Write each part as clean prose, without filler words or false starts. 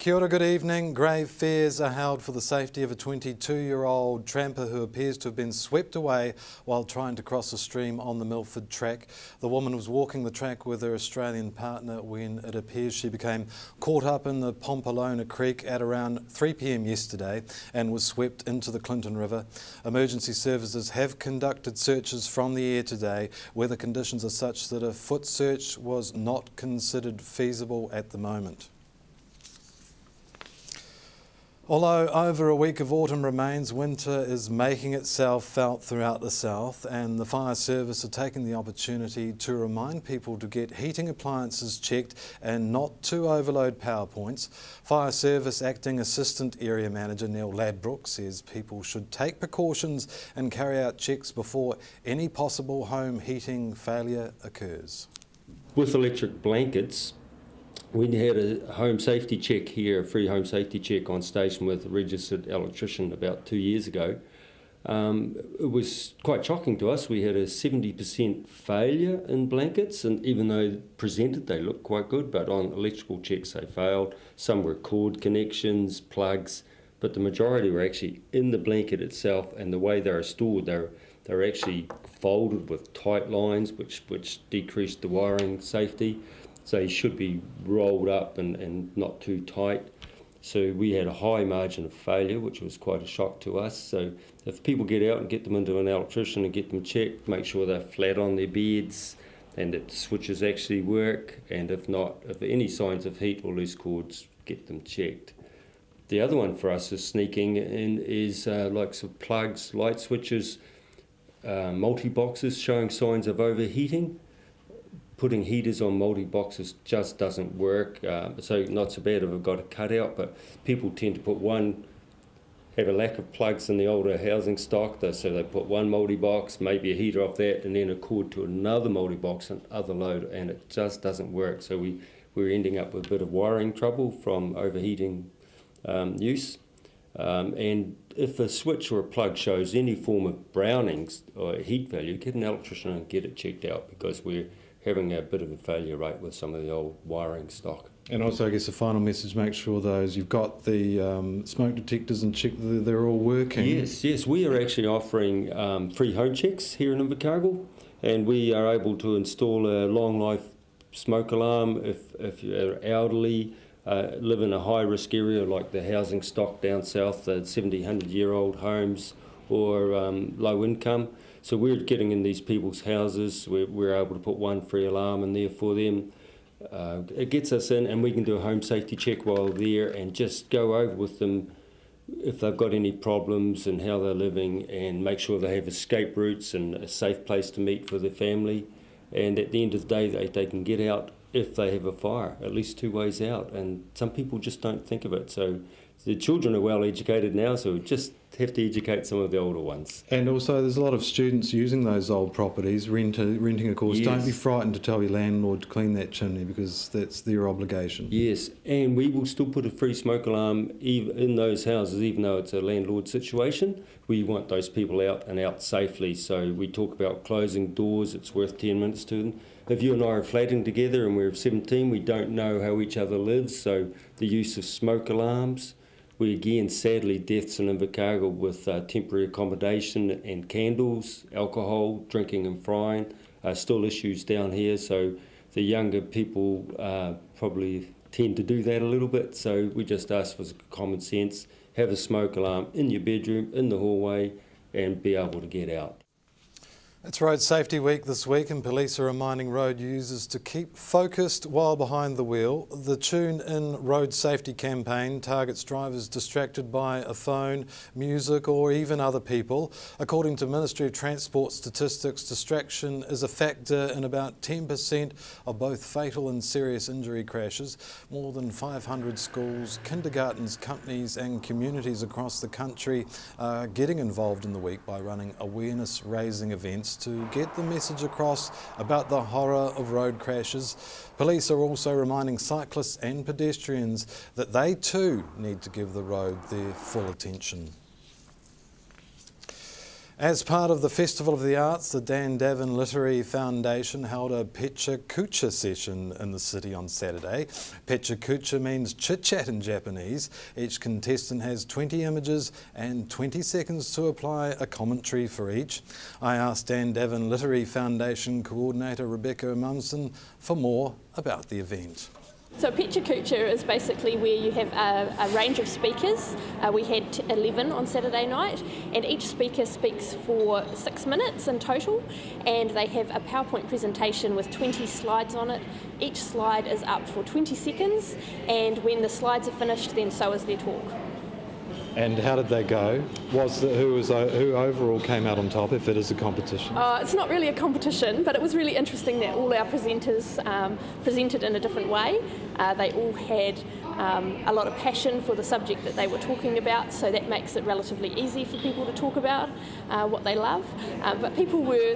Kia ora, good evening. Grave fears are held for the safety of a 22-year-old tramper who appears to have been swept away while trying to cross a stream on the Milford track. The woman was walking the track with her Australian partner when it appears she became caught up in the Pompolona Creek at around 3 p.m. yesterday and was swept into the Clinton River. Emergency services have conducted searches from the air today. Weather conditions are such that a foot search was not considered feasible at the moment. Although over a week of autumn remains, winter is making itself felt throughout the south, and the fire service are taking the opportunity to remind people to get heating appliances checked and not to overload power points. Fire Service Acting Assistant Area Manager Neil Ladbrook says people should take precautions and carry out checks before any possible home heating failure occurs. With electric blankets, we had a home safety check here, a free home safety check on station with a registered electrician about 2 years ago. It was quite shocking to us. We had a 70% failure in blankets, and even though presented they looked quite good, but on electrical checks they failed. Some were cord connections, plugs, but the majority were actually in the blanket itself, and the way they were stored, they were actually folded with tight lines, which decreased the wiring safety. So they should be rolled up and not too tight. So we had a high margin of failure, which was quite a shock to us. So if people get out and get them into an electrician and get them checked, make sure they're flat on their beds and that the switches actually work. And if not, if any signs of heat or loose cords, get them checked. The other one for us is sneaking in is like some plugs, light switches, multi-boxes showing signs of overheating. Putting heaters on multi-boxes just doesn't work, so not so bad if I've got a cutout, but people tend to have a lack of plugs in the older housing stock, so they put one multi-box, maybe a heater off that, and then a cord to another multi-box and other load, and it just doesn't work. So we're ending up with a bit of wiring trouble from overheating use. And if a switch or a plug shows any form of brownings or heat value, get an electrician and get it checked out, because we're having a bit of a failure rate with some of the old wiring stock. And also, I guess, the final message, make sure you've got the smoke detectors and check that they're all working. Yes, we are actually offering free home checks here in Invercargill, and we are able to install a long life smoke alarm if you're elderly, live in a high risk area like the housing stock down south, the 70, 100-year-old homes, or low income. So we're getting in these people's houses, we're able to put one free alarm in there for them. It gets us in, and we can do a home safety check while there and just go over with them if they've got any problems and how they're living, and make sure they have escape routes and a safe place to meet for their family. And at the end of the day, they can get out if they have a fire, at least 2 ways out. And some people just don't think of it. So the children are well educated now, so we just have to educate some of the older ones. And also there's a lot of students using those old properties, renting a course. Yes. Don't be frightened to tell your landlord to clean that chimney, because that's their obligation. Yes, and we will still put a free smoke alarm in those houses, even though it's a landlord situation. We want those people out and out safely, so we talk about closing doors. It's worth 10 minutes to them. If you and I are flatting together and we're 17, we don't know how each other lives, so the use of smoke alarms. We again, sadly, deaths in Invercargill with temporary accommodation and candles, alcohol, drinking and frying are still issues down here. So the younger people probably tend to do that a little bit. So we just ask for common sense, have a smoke alarm in your bedroom, in the hallway, and be able to get out. It's Road Safety Week this week, and police are reminding road users to keep focused while behind the wheel. The Tune In Road Safety campaign targets drivers distracted by a phone, music or even other people. According to Ministry of Transport statistics, distraction is a factor in about 10% of both fatal and serious injury crashes. More than 500 schools, kindergartens, companies and communities across the country are getting involved in the week by running awareness-raising events to get the message across about the horror of road crashes. Police are also reminding cyclists and pedestrians that they too need to give the road their full attention. As part of the Festival of the Arts, the Dan Davin Literary Foundation held a Pecha Kucha session in the city on Saturday. Pecha Kucha means chit-chat in Japanese. Each contestant has 20 images and 20 seconds to apply a commentary for each. I asked Dan Davin Literary Foundation coordinator Rebecca Mumson for more about the event. So Pecha Kucha is basically where you have a range of speakers. We had 11 on Saturday night, and each speaker speaks for 6 minutes in total, and they have a PowerPoint presentation with 20 slides on it. Each slide is up for 20 seconds, and when the slides are finished, then so is their talk. And how did they go? Who overall came out on top, if it is a competition? It's not really a competition, but it was really interesting that all our presenters presented in a different way. They all had a lot of passion for the subject that they were talking about, so that makes it relatively easy for people to talk about what they love. But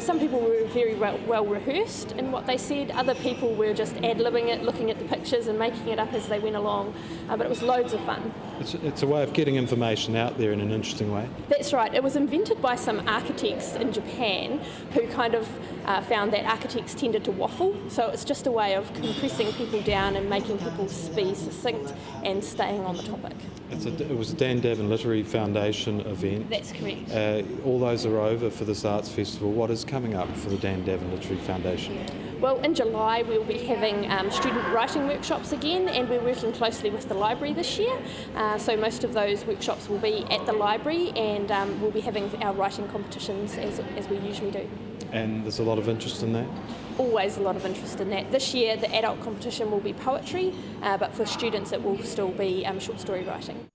some people were very well rehearsed in what they said. Other people were just ad-libbing it, looking at the pictures and making it up as they went along. But it was loads of fun. It's a way of getting information out there in an interesting way. That's right. It was invented by some architects in Japan who kind of found that architects tended to waffle. So it's just a way of compressing people down and making people be succinct and staying on the topic. It was a Dan Davin Literary Foundation event. That's correct. All those are over for this arts festival. What is coming up for the Dan Davin Literary Foundation? Well, in July we'll be having student writing workshops again, and we're working closely with the library this year. So most of those workshops will be at the library, and we'll be having our writing competitions as we usually do. And there's a lot of interest in that? Always a lot of interest in that. This year the adult competition will be poetry, but for students it will still be short story writing.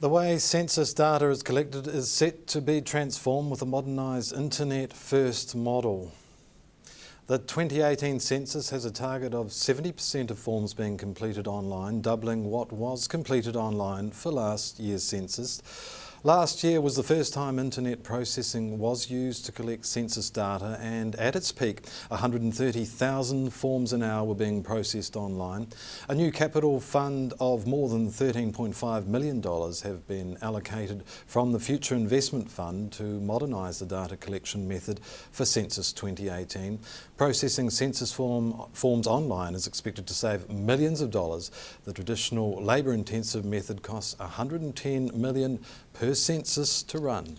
The way census data is collected is set to be transformed with a modernised internet-first model. The 2018 census has a target of 70% of forms being completed online, doubling what was completed online for last year's census. Last year was the first time internet processing was used to collect census data, and at its peak 130,000 forms an hour were being processed online. A new capital fund of more than $13.5 million have been allocated from the Future Investment Fund to modernise the data collection method for Census 2018. Processing census forms online is expected to save millions of dollars. The traditional labour-intensive method costs $110 million per census to run.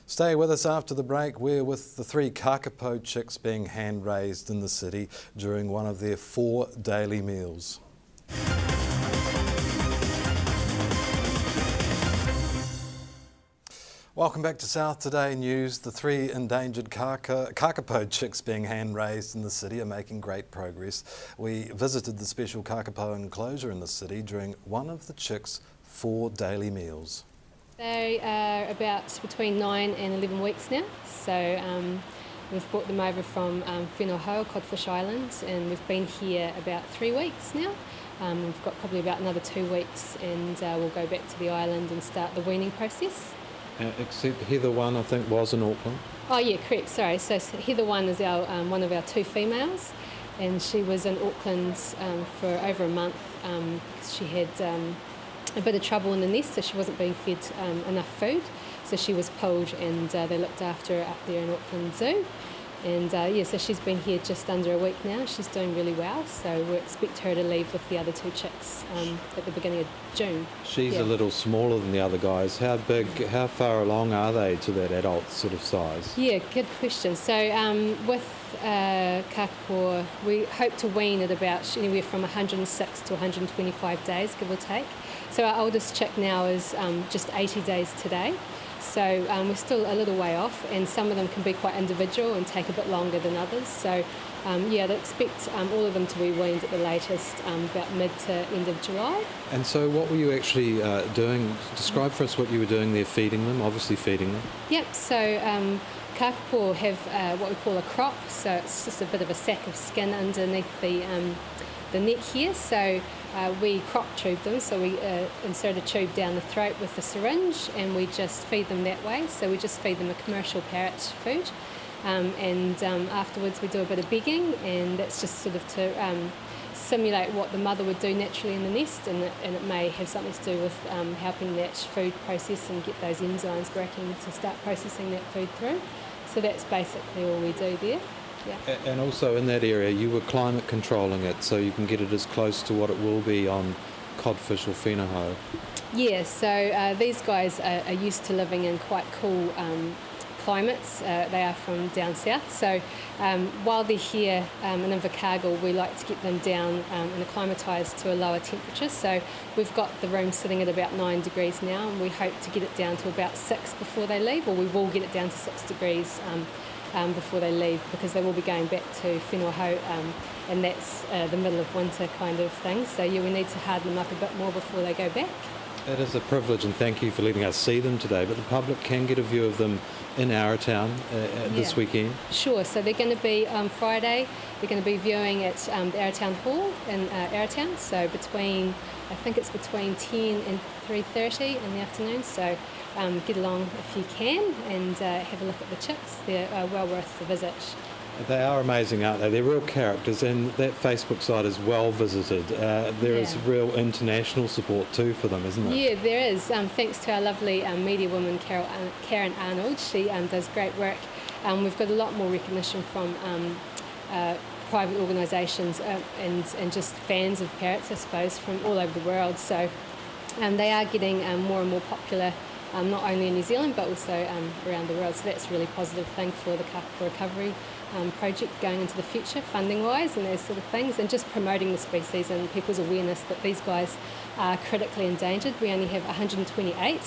Stay with us after the break. We're with the 3 kakapo chicks being hand-raised in the city during one of their 4 daily meals. Welcome back to South Today News. The 3 endangered kakapo chicks being hand-raised in the city are making great progress. We visited the special kakapo enclosure in the city during one of the chicks' 4 daily meals. They are about between 9 and 11 weeks now, so we've brought them over from Whenohoa, Codfish Island, and we've been here about 3 weeks now. We've got probably about another 2 weeks, and we'll go back to the island and start the weaning process. Except Heather 1, I think, was in Auckland. Oh yeah, correct, sorry. So Heather 1 is our one of our 2 females, and she was in Auckland for over a month because she had a bit of trouble in the nest, so she wasn't being fed enough food. So she was pulled, and they looked after her up there in Auckland Zoo. And so she's been here just under a week now. She's doing really well, so we expect her to leave with the other 2 chicks at the beginning of June. She's a little smaller than the other guys. How far along are they to that adult sort of size? Yeah, good question. So with kakapo, we hope to wean at about anywhere from 106 to 125 days, give or take. So our oldest chick now is just 80 days today. So we're still a little way off, and some of them can be quite individual and take a bit longer than others. So I'd expect all of them to be weaned at the latest about mid to end of July. And so what were you actually doing? Describe for us what you were doing there, feeding them, obviously feeding them. Yep, so kakapo have what we call a crop, so it's just a bit of a sack of skin underneath the neck here. So we crop tube them, so we insert a tube down the throat with the syringe, and we just feed them that way. So we just feed them a commercial parrot food, and afterwards we do a bit of begging, and that's just sort of to simulate what the mother would do naturally in the nest, and it may have something to do with helping that food process and get those enzymes working to start processing that food through. So that's basically all we do there. Yeah. And also in that area, you were climate controlling it so you can get it as close to what it will be on codfish or whenaho. Yeah, so these guys are used to living in quite cool climates. They are from down south, so while they're here in Invercargill, we like to get them down and acclimatised to a lower temperature. So we've got the room sitting at about 9 degrees now, and we hope to get it down to about 6 before they leave, or we will get it down to 6 degrees before they leave, because they will be going back to whenaho, and that's the middle of winter kind of thing. So yeah, we need to harden them up a bit more before they go back. It is a privilege, and thank you for letting us see them today, but the public can get a view of them in Arrowtown this weekend. Sure, so they're going to be on Friday, they're going to be viewing at the Arrowtown Hall in Arrowtown, so I think it's between 10 and 3:30 in the afternoon, so get along if you can and have a look at the chicks. They're well worth the visit. They are amazing, aren't they? They're real characters, and that Facebook site is well visited. There is real international support too for them, isn't there? Yeah, there is. Thanks to our lovely media woman, Karen Arnold. She does great work. We've got a lot more recognition from private organisations and just fans of parrots, I suppose, from all over the world. So they are getting more and more popular, not only in New Zealand but also around the world. So that's a really positive thing for the kakapo recovery project going into the future, funding-wise and those sort of things, and just promoting the species and people's awareness that these guys are critically endangered. We only have 128.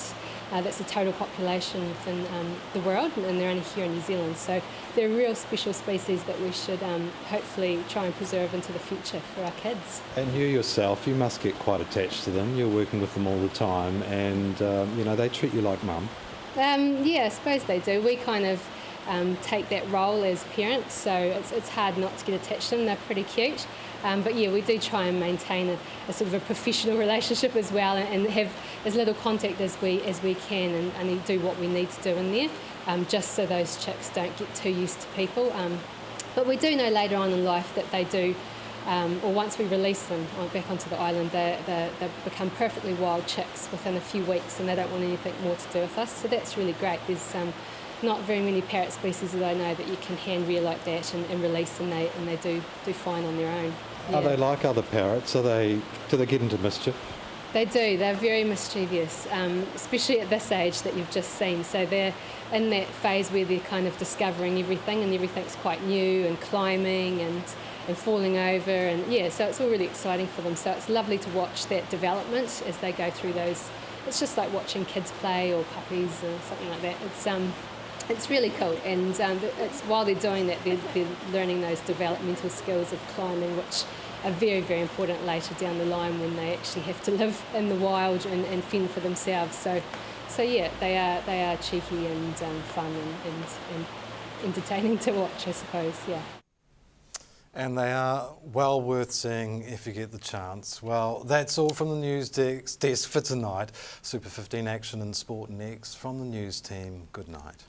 That's the total population within the world, and they're only here in New Zealand. So they're real special species that we should hopefully try and preserve into the future for our kids. And you yourself, you must get quite attached to them. You're working with them all the time, and they treat you like mum. Yeah, I suppose they do. We kind of take that role as parents, so it's hard not to get attached to them. They're pretty cute. But yeah, we do try and maintain a sort of a professional relationship as well, and have as little contact as we can, and only do what we need to do in there, just so those chicks don't get too used to people. But we do know later on in life that they do, or once we release them back onto the island, they become perfectly wild chicks within a few weeks, and they don't want anything more to do with us. So that's really great. There's not very many parrot species that I know that you can hand rear like that and release, and they do fine on their own. Yeah. Are they like other parrots? Do they get into mischief? They do. They're very mischievous, especially at this age that you've just seen. So they're in that phase where they're kind of discovering everything, and everything's quite new, and climbing and falling over, and yeah, so it's all really exciting for them. So it's lovely to watch that development as they go through those. It's just like watching kids play, or puppies or something like that. It's really cool, and it's while they're doing that, they're learning those developmental skills of climbing, which are very, very important later down the line when they actually have to live in the wild and fend for themselves. So yeah, they are cheeky and fun and entertaining to watch, I suppose. Yeah. And they are well worth seeing if you get the chance. Well, that's all from the news desk for tonight. Super 15 action and sport next from the news team. Good night.